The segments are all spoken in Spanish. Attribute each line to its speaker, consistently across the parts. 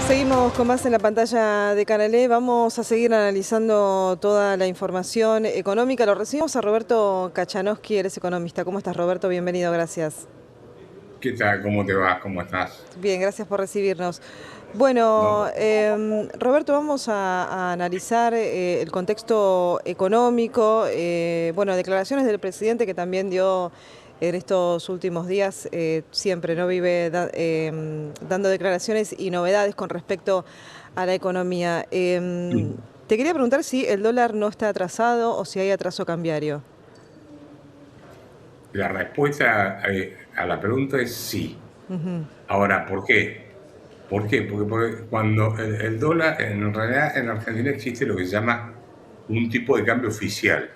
Speaker 1: Seguimos con más en la pantalla de Canal E. Vamos a seguir analizando toda la información económica. Lo recibimos a Roberto Kachanowski, él es economista. ¿Cómo estás, Roberto? Bienvenido, gracias.
Speaker 2: ¿Qué tal? ¿Cómo te va? ¿Cómo estás?
Speaker 1: Bien, gracias por recibirnos. Bueno,
Speaker 2: No,
Speaker 1: Roberto, vamos a analizar el contexto económico. Bueno, declaraciones del presidente que también dio en estos últimos días, siempre no vive dando declaraciones y novedades con respecto a la economía. Te quería preguntar si el dólar no está atrasado o si hay atraso cambiario.
Speaker 2: la respuesta a la pregunta es sí. Ahora, ¿por qué? ¿Por qué? Porque cuando el dólar, en realidad en Argentina existe lo que se llama un tipo de cambio oficial.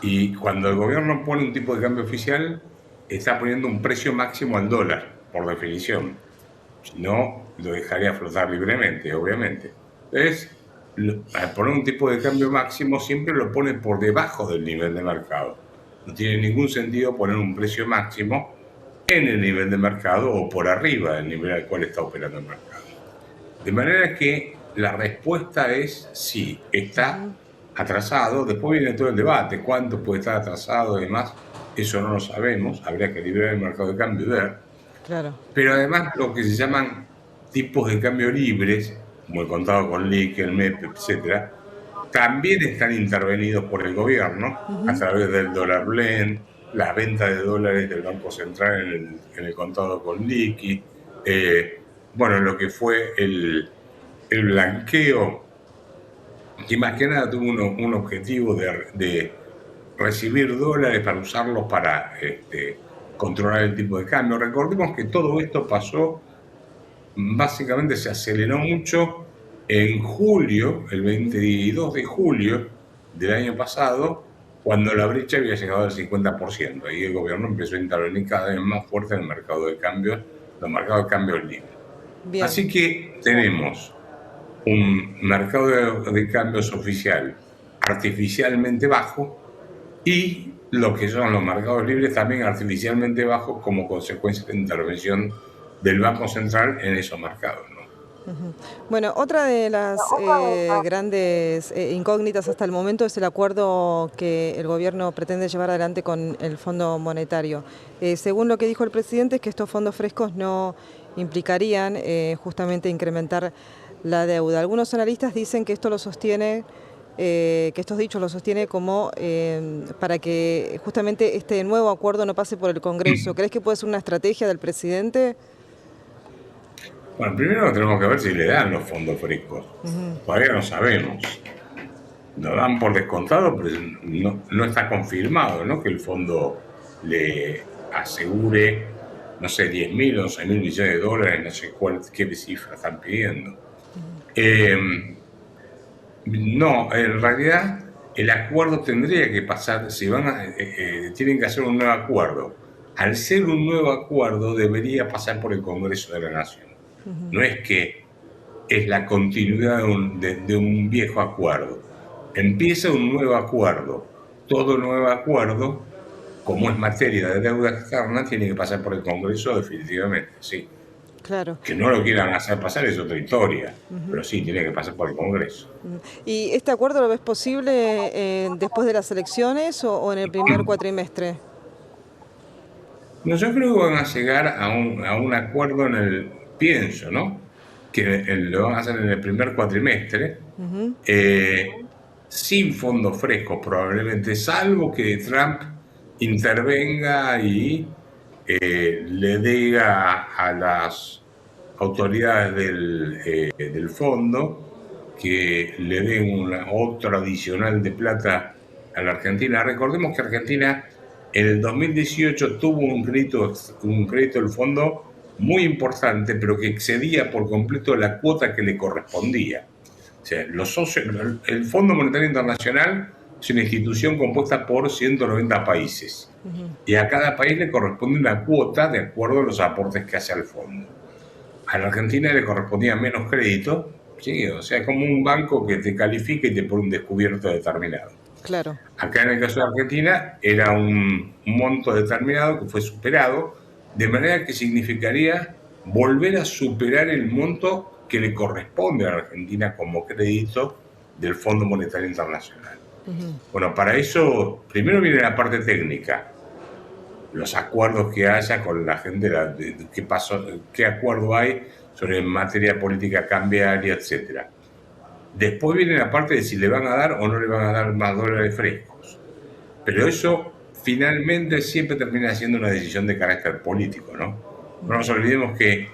Speaker 2: Y cuando el gobierno pone un tipo de cambio oficial, está poniendo un precio máximo al dólar, por definición. Si no, lo dejaría flotar libremente, obviamente. Entonces, al poner un tipo de cambio máximo, siempre lo pone por debajo del nivel de mercado. No tiene ningún sentido poner un precio máximo en el nivel de mercado o por arriba del nivel al cual está operando el mercado. De manera que la respuesta es sí, está atrasado. Después viene todo el debate, cuánto puede estar atrasado y demás. Eso no lo sabemos, habría que liberar el mercado de cambio y ver.
Speaker 1: Claro.
Speaker 2: Pero además lo que se llaman tipos de cambio libres, como el contado con liqui, el MEP, etcétera, también están intervenidos por el gobierno a través del dólar blend, la venta de dólares del Banco Central en el contado con liqui, bueno, lo que fue el blanqueo, que más que nada tuvo un objetivo de recibir dólares para usarlos para controlar el tipo de cambio. Recordemos que todo esto pasó, básicamente se aceleró mucho en julio, el 22 de julio del año pasado, cuando la brecha había llegado al 50%. Ahí el gobierno empezó a intervenir cada vez más fuerte en el mercado de cambios, los mercados de cambios libres.
Speaker 1: Bien.
Speaker 2: Así que tenemos un mercado de cambios oficial artificialmente bajo y lo que son los mercados libres también artificialmente bajos como consecuencia de intervención del Banco Central en esos mercados, ¿no?
Speaker 1: Bueno, otra de las grandes incógnitas hasta el momento es el acuerdo que el gobierno pretende llevar adelante con el Fondo Monetario. Según lo que dijo el presidente, es que estos fondos frescos no implicarían justamente incrementar la deuda. Algunos analistas dicen que esto lo sostiene, que estos dichos lo sostiene como para que justamente este nuevo acuerdo no pase por el Congreso. ¿Crees que puede ser una estrategia del presidente?
Speaker 2: Bueno, primero tenemos que ver si le dan los fondos frescos. Todavía no sabemos. Lo dan por descontado, pero no está confirmado, ¿no? Que el fondo le asegure, no sé, 10.000 o 11.000 millones de dólares, no sé qué cifra están pidiendo. Eh, no, en realidad el acuerdo tendría que pasar, si van tienen que hacer un nuevo acuerdo. Al ser un nuevo acuerdo debería pasar por el Congreso de la Nación. No es que es la continuidad de un viejo acuerdo. Empieza un nuevo acuerdo. Todo nuevo acuerdo, como es materia de deuda externa, tiene que pasar por el Congreso definitivamente, sí.
Speaker 1: Claro.
Speaker 2: Que no lo quieran hacer pasar es otra historia, pero sí, tiene que pasar por el Congreso.
Speaker 1: ¿Y este acuerdo lo ves posible después de las elecciones o en el primer cuatrimestre?
Speaker 2: No, yo creo que van a llegar a un acuerdo pienso, ¿no? Que lo van a hacer en el primer cuatrimestre, eh, sin fondos frescos probablemente, salvo que Trump intervenga y le diga a las autoridades del fondo que le den otro adicional de plata a la Argentina. Recordemos que Argentina en el 2018 tuvo un crédito del fondo muy importante, pero que excedía por completo la cuota que le correspondía. O sea, el Fondo Monetario Internacional es una institución compuesta por 190 países y a cada país le corresponde una cuota de acuerdo a los aportes que hace al fondo. A la Argentina le correspondía menos crédito, ¿sí? O sea, como un banco que te califica y te pone un descubierto determinado.
Speaker 1: Claro.
Speaker 2: Acá en el caso de Argentina era un monto determinado que fue superado, de manera que significaría volver a superar el monto que le corresponde a la Argentina como crédito del Fondo Monetario Internacional. Bueno, para eso primero viene la parte técnica, los acuerdos que haya con la gente, qué pasó, qué acuerdo hay sobre materia política cambiaria, etcétera. Después viene la parte de si le van a dar o no le van a dar más dólares frescos. Pero eso finalmente siempre termina siendo una decisión de carácter político, ¿no? No nos olvidemos que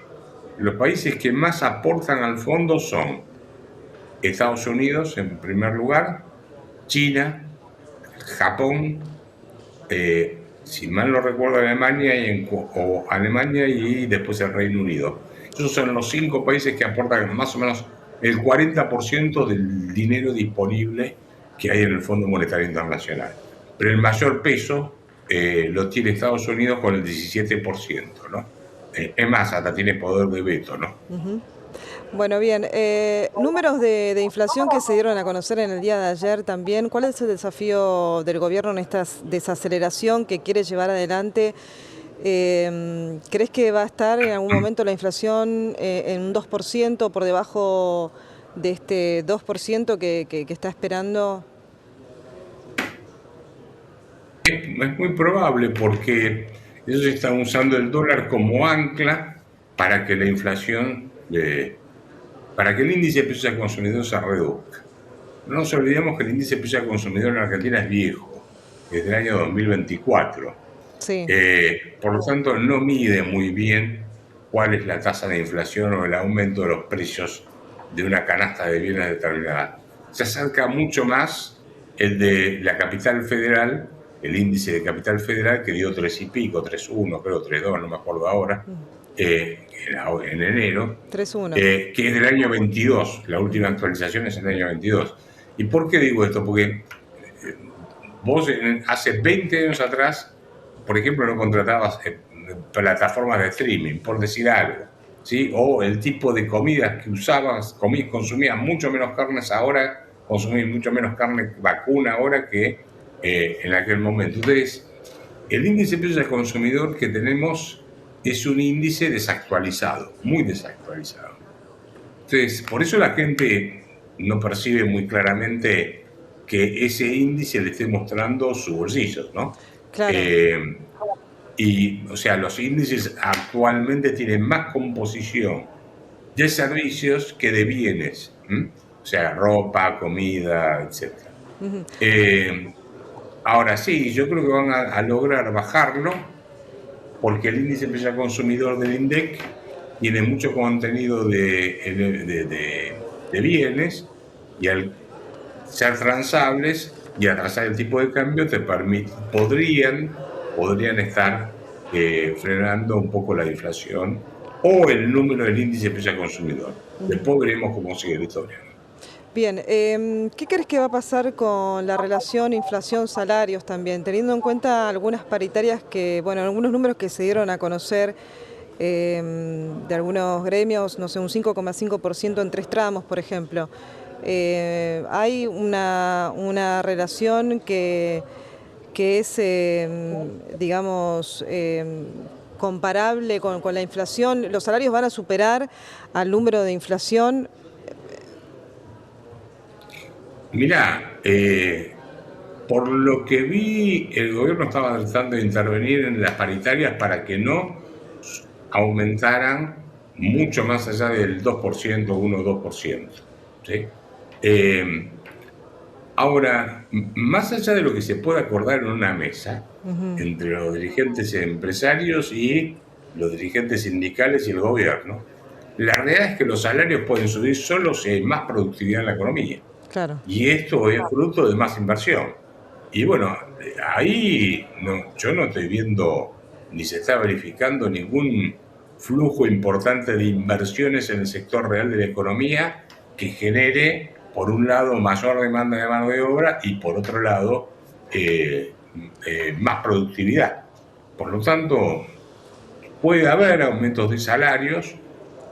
Speaker 2: los países que más aportan al fondo son Estados Unidos en primer lugar, China, Japón, si mal no recuerdo Alemania y después el Reino Unido. Esos son los 5 países que aportan más o menos el 40% del dinero disponible que hay en el Fondo Monetario Internacional. Pero el mayor peso lo tiene Estados Unidos con el 17%, ¿no? Es más, hasta tiene poder de veto, ¿no?
Speaker 1: Bueno, bien, números de inflación que se dieron a conocer en el día de ayer también. ¿Cuál es el desafío del gobierno en esta desaceleración que quiere llevar adelante? ¿Crees que va a estar en algún momento la inflación en un 2% por debajo de este 2% que está esperando?
Speaker 2: Es muy probable porque ellos están usando el dólar como ancla para que la inflación, para que el índice de precios al consumidor se reduzca. No nos olvidemos que el índice de precios al consumidor en Argentina es viejo, desde el año 2024.
Speaker 1: Sí.
Speaker 2: Por lo tanto, no mide muy bien cuál es la tasa de inflación o el aumento de los precios de una canasta de bienes determinada. Se acerca mucho más el de la capital federal, el índice de capital federal, que dio 3 y pico, 3,1, creo 3,2, no me acuerdo ahora, en enero,
Speaker 1: 3,1.
Speaker 2: Que es del año 22, la última actualización es en el año 22. ¿Y por qué digo esto? Porque vos hace 20 años atrás, por ejemplo, no contratabas plataformas de streaming, por decir algo, ¿sí? O el tipo de comidas que usabas, consumías mucho menos carnes ahora, consumís mucho menos carne vacuna ahora que en aquel momento. Entonces, el índice de precios al consumidor que tenemos es un índice desactualizado, muy desactualizado. Entonces, por eso la gente no percibe muy claramente que ese índice le esté mostrando sus bolsillos, ¿no?
Speaker 1: Claro.
Speaker 2: Y, o sea, los índices actualmente tienen más composición de servicios que de bienes, o sea, ropa, comida, etc. Ahora sí, yo creo que van a lograr bajarlo porque el índice de precios al consumidor del INDEC tiene mucho contenido de bienes y al ser transables y atrasar el tipo de cambio te podrían estar frenando un poco la inflación o el número del índice de precio al consumidor. Después veremos cómo sigue la historia.
Speaker 1: Bien, ¿qué crees que va a pasar con la relación inflación-salarios también, teniendo en cuenta algunas paritarias que, bueno, algunos números que se dieron a conocer de algunos gremios, no sé, un 5,5% en 3 tramos, por ejemplo? Hay una relación que es, digamos, comparable con la inflación. ¿Los salarios van a superar al número de inflación?
Speaker 2: Mirá, por lo que vi, el gobierno estaba tratando de intervenir en las paritarias para que no aumentaran mucho más allá del 2%, 1 o 2%. ¿Sí? Ahora, más allá de lo que se puede acordar en una mesa entre los dirigentes empresarios y los dirigentes sindicales y el gobierno, la realidad es que los salarios pueden subir solo si hay más productividad en la economía.
Speaker 1: Claro.
Speaker 2: Y esto es fruto de más inversión. Y bueno, ahí yo no estoy viendo ni se está verificando ningún flujo importante de inversiones en el sector real de la economía que genere, por un lado, mayor demanda de mano de obra y por otro lado, más productividad. Por lo tanto, puede haber aumentos de salarios,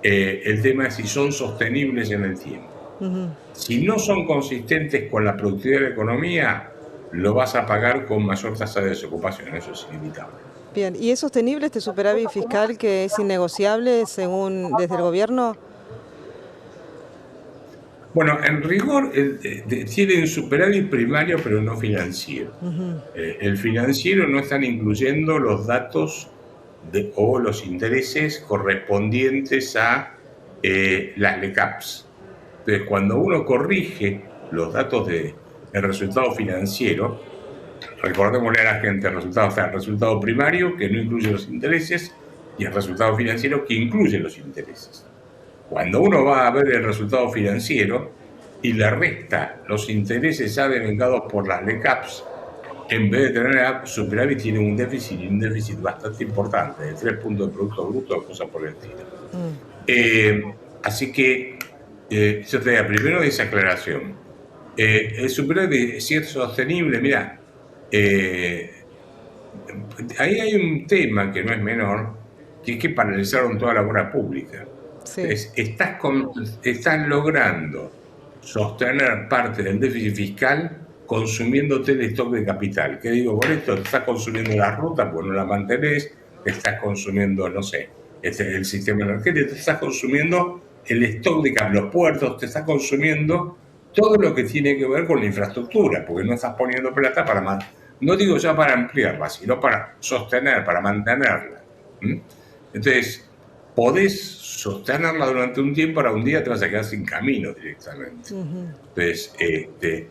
Speaker 2: el tema es si son sostenibles en el tiempo. Si no son consistentes con la productividad de la economía, lo vas a pagar con mayor tasa de desocupación, eso es inevitable.
Speaker 1: Bien, ¿y es sostenible este superávit fiscal que es innegociable según desde el gobierno?
Speaker 2: Bueno, en rigor tiene un superávit primario, pero no financiero. El financiero no están incluyendo los datos o los intereses correspondientes a las LECAPs. Entonces, cuando uno corrige los datos del resultado financiero, recordémosle a la gente, el resultado está el resultado primario, que no incluye los intereses, y el resultado financiero, que incluye los intereses. Cuando uno va a ver el resultado financiero y le resta los intereses ya devengados por las LECAPs, en vez de tener superávit, tiene un déficit, y un déficit bastante importante, de 3 puntos de Producto Bruto, cosas por el estilo. Así que yo te diría, primero esa aclaración. El superávit, si es sostenible, mira, ahí hay un tema que no es menor, que es que paralizaron toda la obra pública.
Speaker 1: Sí.
Speaker 2: Entonces, estás logrando sostener parte del déficit fiscal consumiéndote el stock de capital. ¿Qué digo con esto? Te estás consumiendo la ruta, pues no la mantenés, te estás consumiendo, no sé, el sistema energético, te estás consumiendo el stock de los puertos, te estás consumiendo todo lo que tiene que ver con la infraestructura, porque no estás poniendo plata para no digo ya para ampliarla, sino para sostener, para mantenerla. Entonces, podés sostenerla durante un tiempo, ahora un día te vas a quedar sin camino directamente. Entonces,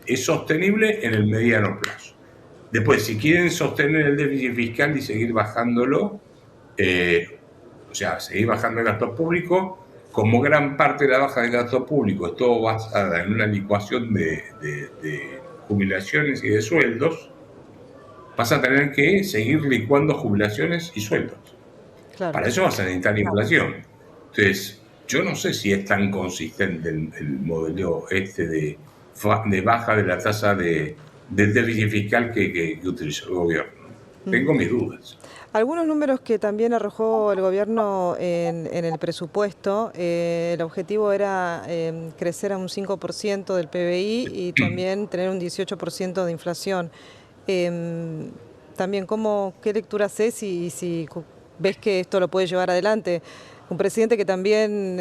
Speaker 2: es sostenible en el mediano plazo. Después, si quieren sostener el déficit fiscal y seguir bajándolo, o sea, seguir bajando el gasto público, como gran parte de la baja del gasto público es todo basada en una licuación de jubilaciones y de sueldos, vas a tener que seguir licuando jubilaciones y sueldos.
Speaker 1: Claro.
Speaker 2: Para eso vas a necesitar inflación. Entonces, yo no sé si es tan consistente el modelo de baja de la tasa del déficit fiscal que utilizó el gobierno. Tengo mis dudas.
Speaker 1: Algunos números que también arrojó el gobierno en el presupuesto, el objetivo era crecer a un 5% del PBI y también tener un 18% de inflación. También, ¿qué lectura haces y si ves que esto lo puede llevar adelante? Un presidente que también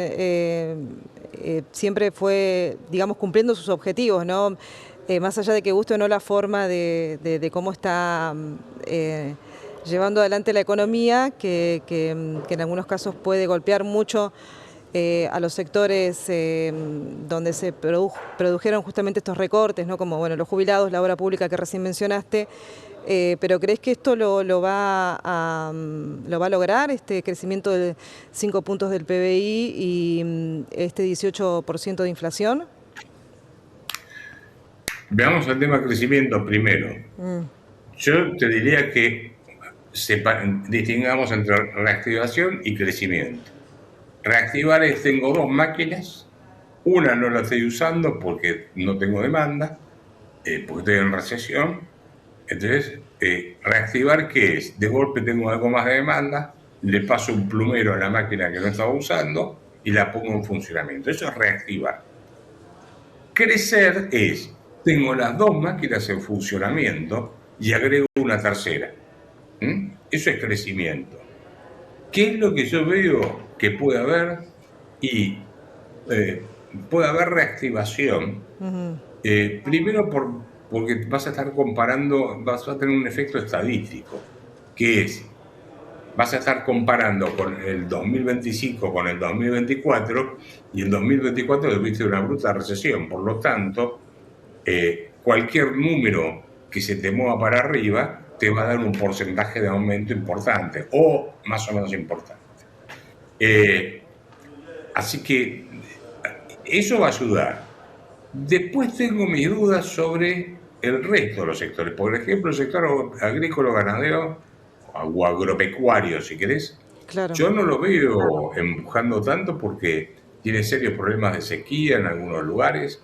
Speaker 1: siempre fue, digamos, cumpliendo sus objetivos, ¿no? Más allá de que guste o no la forma de cómo está llevando adelante la economía, que en algunos casos puede golpear mucho a los sectores donde se produjeron justamente estos recortes, ¿no? Como los jubilados, la obra pública que recién mencionaste. Pero ¿crees que esto lo va a lograr, este crecimiento de 5 puntos del PBI y este 18% de inflación?
Speaker 2: Veamos el tema crecimiento primero. Yo te diría que distingamos entre reactivación y crecimiento. Reactivar es: tengo 2 máquinas, una no la estoy usando porque no tengo demanda, porque estoy en recesión. Entonces, reactivar, ¿qué es? De golpe tengo algo más de demanda, le paso un plumero a la máquina que no estaba usando y la pongo en funcionamiento. Eso es reactivar. Crecer es: tengo las 2 máquinas en funcionamiento y agrego una tercera. Eso es crecimiento. ¿Qué es lo que yo veo que puede haber? Y puede haber reactivación. Primero porque vas a estar comparando, vas a tener un efecto estadístico, que es, vas a estar comparando con el 2025 con el 2024, y en 2024 tuviste una bruta recesión. Por lo tanto, cualquier número que se te mueva para arriba te va a dar un porcentaje de aumento importante, o más o menos importante. Así que eso va a ayudar. Después tengo mis dudas sobre el resto de los sectores. Por ejemplo, el sector agrícola, ganadero o agropecuario, si querés.
Speaker 1: Claro.
Speaker 2: Yo no lo veo empujando tanto porque tiene serios problemas de sequía en algunos lugares.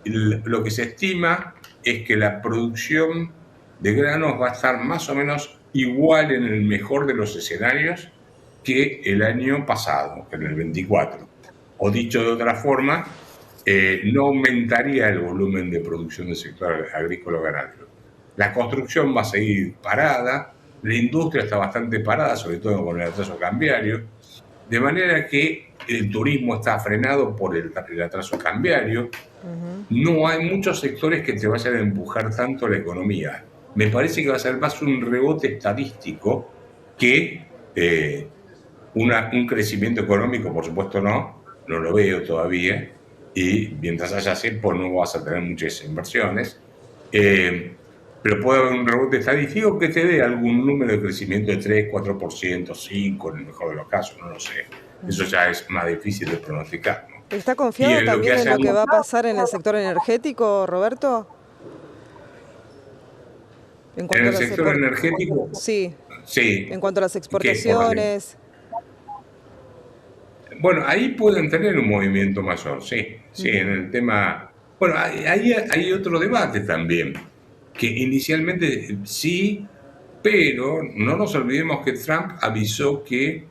Speaker 2: Lo que se estima es que la producción de granos va a estar más o menos igual, en el mejor de los escenarios, que el año pasado, que en el 24. O dicho de otra forma, no aumentaría el volumen de producción del sector agrícola ganadero. La construcción va a seguir parada, la industria está bastante parada, sobre todo con el atraso cambiario, de manera que el turismo está frenado por el atraso cambiario. No hay muchos sectores que te vayan a empujar tanto la economía. Me parece que va a ser más un rebote estadístico que un crecimiento económico, por supuesto no lo veo todavía, y mientras haya cepo no vas a tener muchas inversiones, pero puede haber un rebote estadístico que te dé algún número de crecimiento de 3, 4%, 5% en el mejor de los casos, no lo sé. Eso ya es más difícil de pronosticar, ¿no?
Speaker 1: ¿Está confiado también en lo que va a pasar en el sector energético, Roberto?
Speaker 2: ¿En el sector energético?
Speaker 1: Sí.
Speaker 2: Sí.
Speaker 1: En cuanto a las exportaciones.
Speaker 2: Bueno, ahí pueden tener un movimiento mayor, sí. Sí, en el tema... Bueno, hay otro debate también, que inicialmente sí, pero no nos olvidemos que Trump avisó que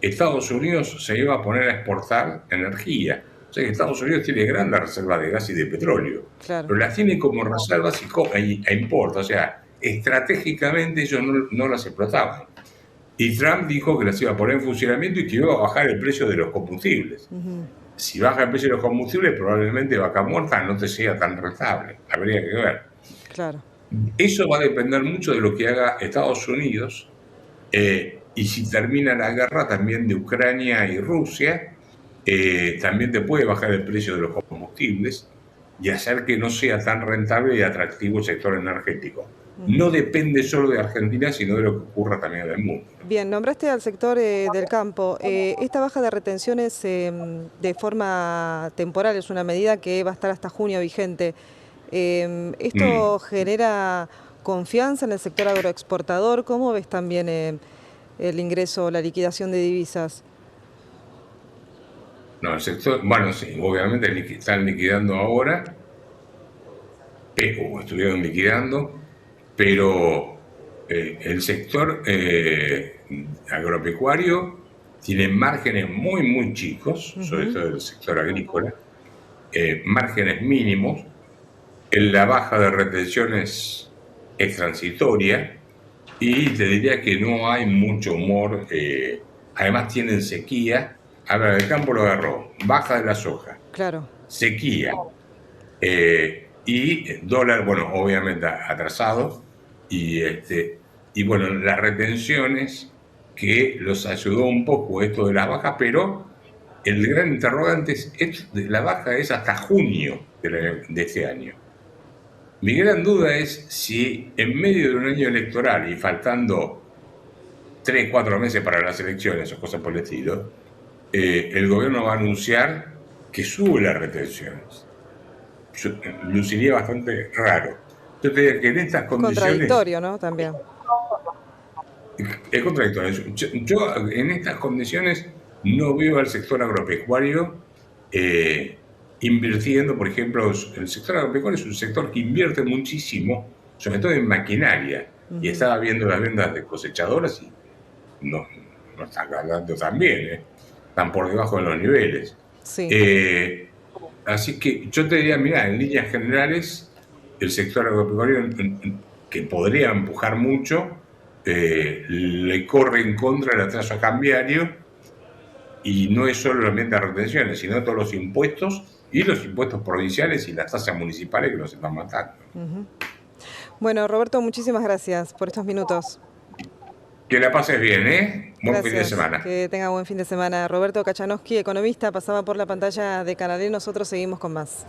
Speaker 2: Estados Unidos se iba a poner a exportar energía. O sea que Estados Unidos tiene grandes reservas de gas y de petróleo,
Speaker 1: claro,
Speaker 2: pero las tiene como reservas e importa. O sea, estratégicamente ellos no las explotaban. Y Trump dijo que las iba a poner en funcionamiento y que iba a bajar el precio de los combustibles. Si baja el precio de los combustibles, probablemente Vaca Muerta no te sea tan rentable. Habría que ver.
Speaker 1: Claro.
Speaker 2: Eso va a depender mucho de lo que haga Estados Unidos y si termina la guerra también de Ucrania y Rusia, también te puede bajar el precio de los combustibles y hacer que no sea tan rentable y atractivo el sector energético. No depende solo de Argentina, sino de lo que ocurra también en el mundo.
Speaker 1: Bien, nombraste al sector del campo. Esta baja de retenciones de forma temporal es una medida que va a estar hasta junio vigente. ¿Esto genera confianza en el sector agroexportador? ¿Cómo ves también el ingreso, la liquidación de divisas?
Speaker 2: No, el sector, bueno, sí, obviamente están liquidando ahora, o estuvieron liquidando, pero el sector agropecuario tiene márgenes muy chicos, sobre todo el sector agrícola, márgenes mínimos. La baja de retenciones es transitoria y te diría que no hay mucho humor. Además tienen sequía. A ver, el campo lo agarró, baja de la soja,
Speaker 1: claro,
Speaker 2: sequía y dólar, bueno, obviamente atrasado y bueno, las retenciones que los ayudó un poco esto de la baja, pero el gran interrogante es la baja es hasta junio de este año. Mi gran duda es si en medio de un año electoral y faltando 3, 4 meses para las elecciones o cosas por el estilo, el gobierno va a anunciar que sube las retenciones. Luciría bastante raro. Yo te diría que en estas condiciones...
Speaker 1: Contradictorio, ¿no? También.
Speaker 2: Es contradictorio. Yo en estas condiciones no veo al sector agropecuario invirtiendo, por ejemplo, el sector agropecuario es un sector que invierte muchísimo, sobre todo en maquinaria, y estaba viendo las ventas de cosechadoras y no están ganando tan bien, están por debajo de los niveles.
Speaker 1: Sí.
Speaker 2: Así que yo te diría, mira, en líneas generales, el sector agropecuario, que podría empujar mucho, le corre en contra el atraso cambiario, y no es solo la venta de retenciones, sino todos los impuestos y los impuestos provinciales y las tasas municipales que nos están matando.
Speaker 1: Bueno, Roberto, muchísimas gracias por estos minutos.
Speaker 2: Que la pases bien, ¿eh? Buen
Speaker 1: Gracias,
Speaker 2: fin de semana.
Speaker 1: que tenga buen fin de semana. Roberto Kachanowski, economista, pasaba por la pantalla de Canal E. Nosotros seguimos con más.